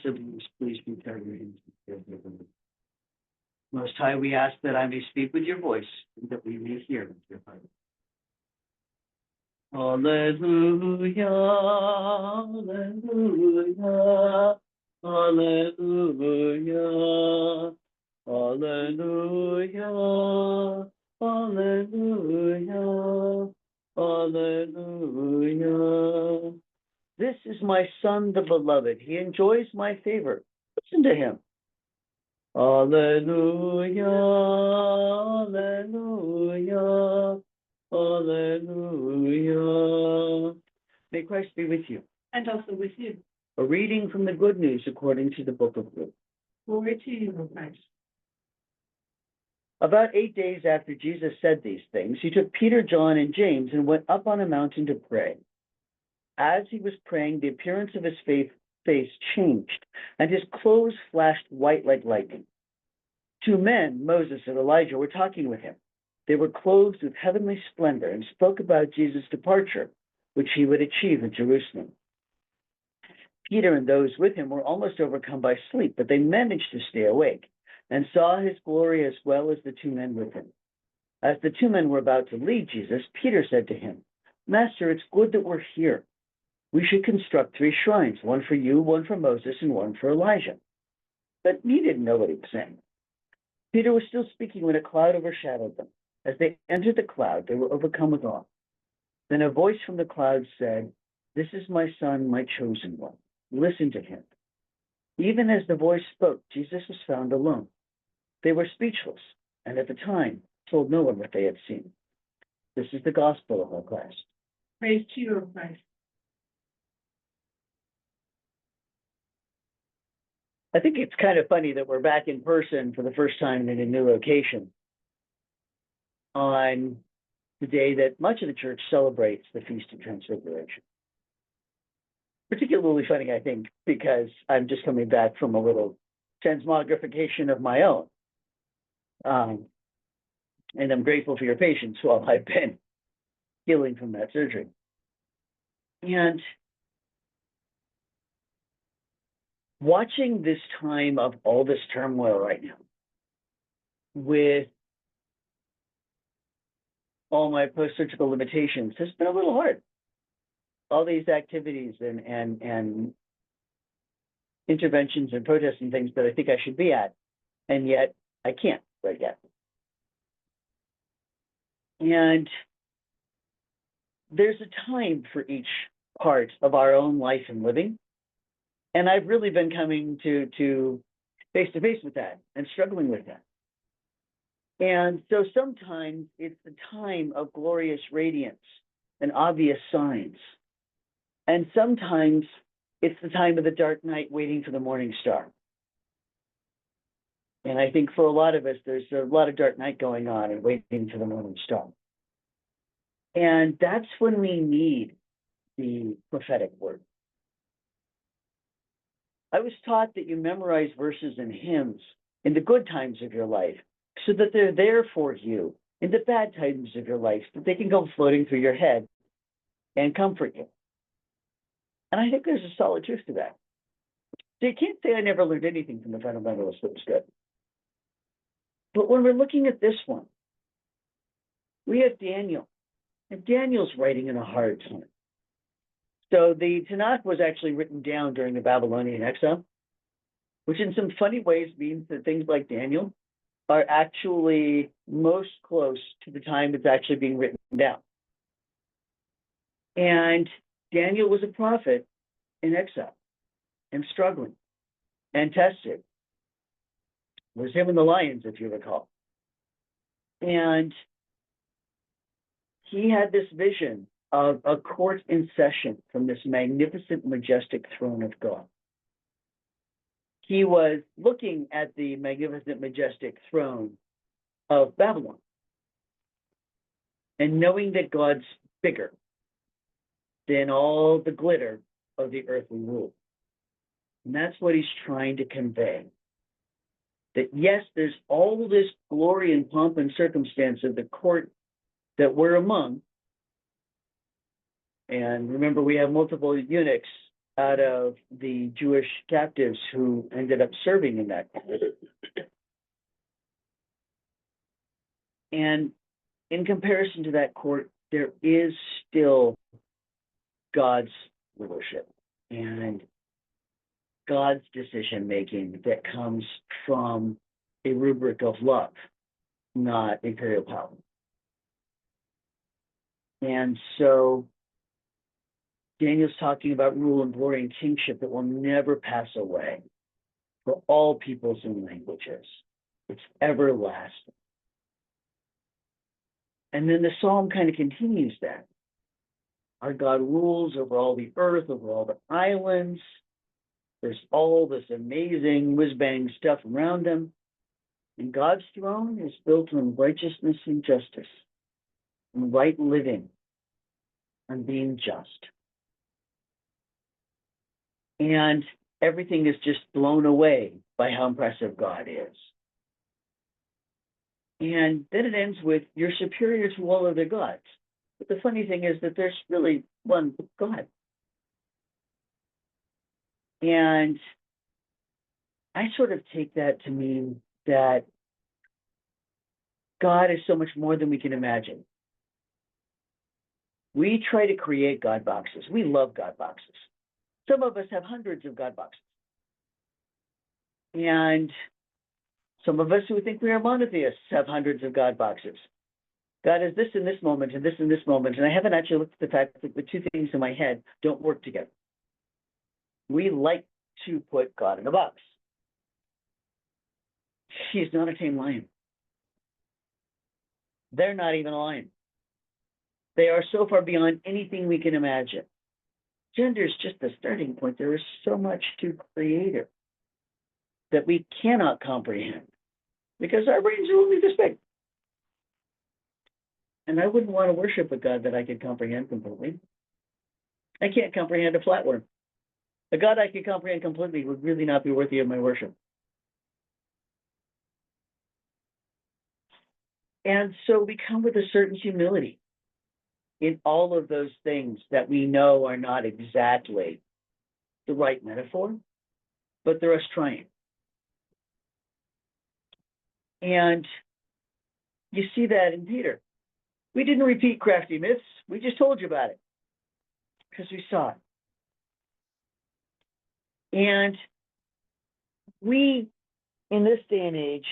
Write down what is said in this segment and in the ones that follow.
siblings, please prepare your hands. Most High, we ask that I may speak with your voice, and that we may hear with your heart. Alleluia, alleluia, alleluia, alleluia, alleluia, alleluia. This is my Son, the Beloved. He enjoys my favor. Listen to him. Alleluia, alleluia, alleluia. May Christ be with you. And also with you. A reading from the Good News according to the book of Luke. Glory to you, O Christ. About 8 days after Jesus said these things, he took Peter, John, and James and went up on a mountain to pray. As he was praying, the appearance of his face changed, and his clothes flashed white like lightning. Two men, Moses and Elijah, were talking with him. They were clothed with heavenly splendor and spoke about Jesus' departure, which he would achieve in Jerusalem. Peter and those with him were almost overcome by sleep, but they managed to stay awake and saw his glory as well as the two men with him. As the two men were about to leave Jesus, Peter said to him, "Master, it's good that we're here. We should construct 3 shrines, one for you, one for Moses, and one for Elijah." But he didn't know what he was saying. Peter was still speaking when a cloud overshadowed them. As they entered the cloud, they were overcome with awe. Then a voice from the cloud said, "This is my Son, my chosen one. Listen to him." Even as the voice spoke, Jesus was found alone. They were speechless, and at the time told no one what they had seen. This is the gospel of our Christ. Praise to you, O Christ. I think it's kind of funny that we're back in person for the first time in a new location on the day that much of the church celebrates the Feast of Transfiguration. Particularly funny, I think, because I'm just coming back from a little transmogrification of my own. And I'm grateful for your patience while I've been healing from that surgery. And watching this time of all this turmoil right now, with all my post-surgical limitations, has been a little hard. All these activities and interventions and protests and things that I think I should be at, and yet I can't right yet. And there's a time for each part of our own life and living. And I've really been coming to face with that and struggling with that. And so sometimes it's the time of glorious radiance and obvious signs. And sometimes it's the time of the dark night waiting for the morning star. And I think for a lot of us, there's a lot of dark night going on and waiting for the morning star. And that's when we need the prophetic word. I was taught that you memorize verses and hymns in the good times of your life so that they're there for you in the bad times of your life, that they can go floating through your head and comfort you. And I think there's a solid truth to that. So you can't say I never learned anything from the fundamentalists that was good. But when we're looking at this one, we have Daniel. And Daniel's writing in a hard time. So the Tanakh was actually written down during the Babylonian exile, which in some funny ways means that things like Daniel are actually most close to the time it's actually being written down. And Daniel was a prophet in exile and struggling and tested. It was him and the lions, if you recall. And he had this vision of a court in session from this magnificent, majestic throne of God. He was looking at the magnificent, majestic throne of Babylon and knowing that God's bigger than all the glitter of the earthly rule. And that's what he's trying to convey. That yes, there's all this glory and pomp and circumstance of the court that we're among. And remember, we have multiple eunuchs out of the Jewish captives who ended up serving in that court. And in comparison to that court, there is still God's rulership and God's decision making that comes from a rubric of love, not imperial power. And so Daniel's talking about rule and glory and kingship that will never pass away for all peoples and languages. It's everlasting. And then the psalm kind of continues that. Our God rules over all the earth, over all the islands. There's all this amazing whiz-bang stuff around him. And God's throne is built on righteousness and justice, and right living, and being just. And everything is just blown away by how impressive God is. And then it ends with, you're superior to all other gods. But the funny thing is that there's really one God. And I sort of take that to mean that God is so much more than we can imagine. We try to create God boxes. We love God boxes. Some of us have hundreds of God boxes. And some of us who think we are monotheists have hundreds of God boxes. God is this in this moment and this in this moment. And I haven't actually looked at the fact that the two things in my head don't work together. We like to put God in a box. He's not a tame lion. They're not even a lion. They are so far beyond anything we can imagine. Gender is just the starting point. There is so much to Creator that we cannot comprehend because our brains are only this big. And I wouldn't want to worship a God that I could comprehend completely. I can't comprehend a flatworm. A God I could comprehend completely would really not be worthy of my worship. And so we come with a certain humility in all of those things that we know are not exactly the right metaphor, but they're us trying. And you see that in Peter. We didn't repeat crafty myths. We just told you about it because we saw it. And we, in this day and age,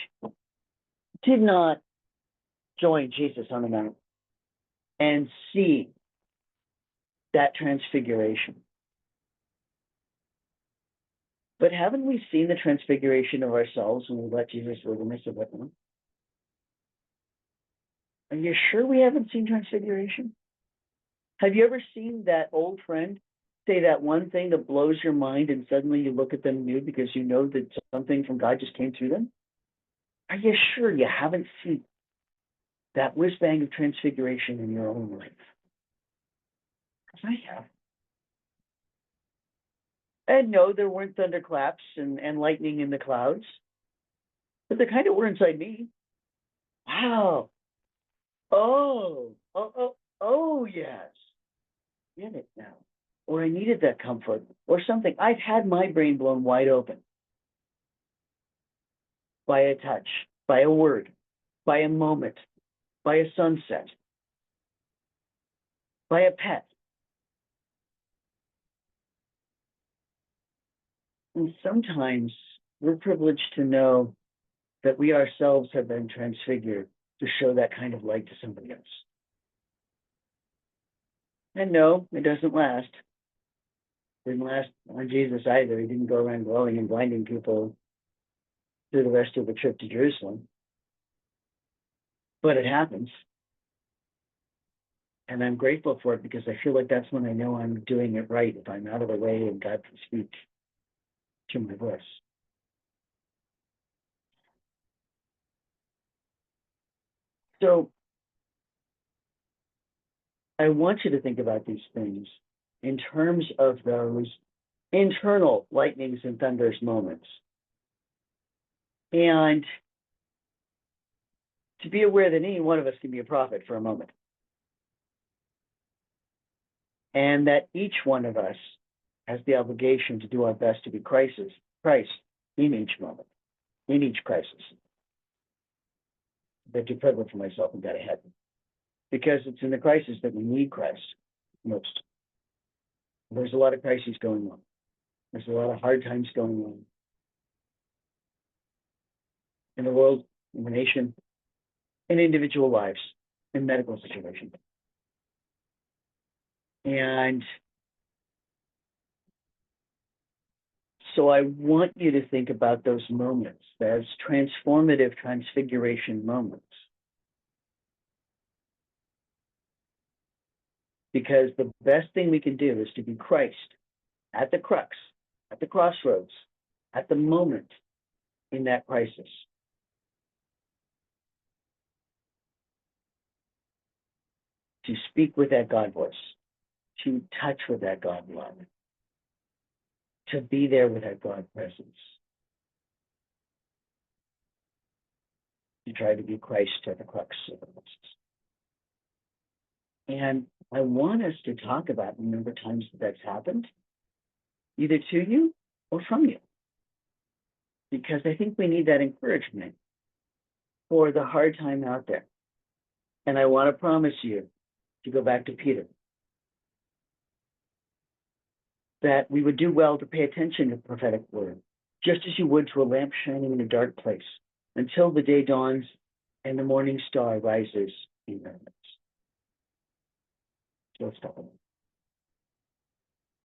did not join Jesus on the mount and see that transfiguration. But haven't we seen the transfiguration of ourselves when we let Jesus live in us of it? Are you sure we haven't seen transfiguration? Have you ever seen that old friend say that one thing that blows your mind and suddenly you look at them new because you know that something from God just came through them? Are you sure you haven't seen that whiz-bang of transfiguration in your own life? Because I have. And no, there weren't thunderclaps and lightning in the clouds, but they kind of were inside me. Wow. Oh, yes. Get it now. Or I needed that comfort or something. I've had my brain blown wide open by a touch, by a word, by a moment, by a sunset, by a pet. And sometimes we're privileged to know that we ourselves have been transfigured to show that kind of light to somebody else. And no, it doesn't last. It didn't last on Jesus either. He didn't go around glowing and blinding people through the rest of the trip to Jerusalem. But it happens. And I'm grateful for it because I feel like that's when I know I'm doing it right, if I'm out of the way and God can speak to my voice. So I want you to think about these things in terms of those internal lightnings and thunders moments. And to be aware that any one of us can be a prophet for a moment. And that each one of us has the obligation to do our best to be Christ in each moment, in each crisis. But too prevalent for myself and got ahead. Because it's in the crisis that we need Christ most. There's a lot of crises going on. There's a lot of hard times going on in the world, in the nation, in individual lives, in medical situations. And so I want you to think about those moments as transformative transfiguration moments. Because the best thing we can do is to be Christ at the crux, at the crossroads, at the moment in that crisis. To speak with that God voice, to touch with that God love, to be there with that God presence, to try to be Christ at the crux of the crisis. And I want us to talk about the number of times that's happened, either to you or from you, because I think we need that encouragement for the hard time out there. And I want to promise you to go back to Peter, that we would do well to pay attention to the prophetic word, just as you would to a lamp shining in a dark place, until the day dawns and the morning star rises in your midst. So let's talk about it.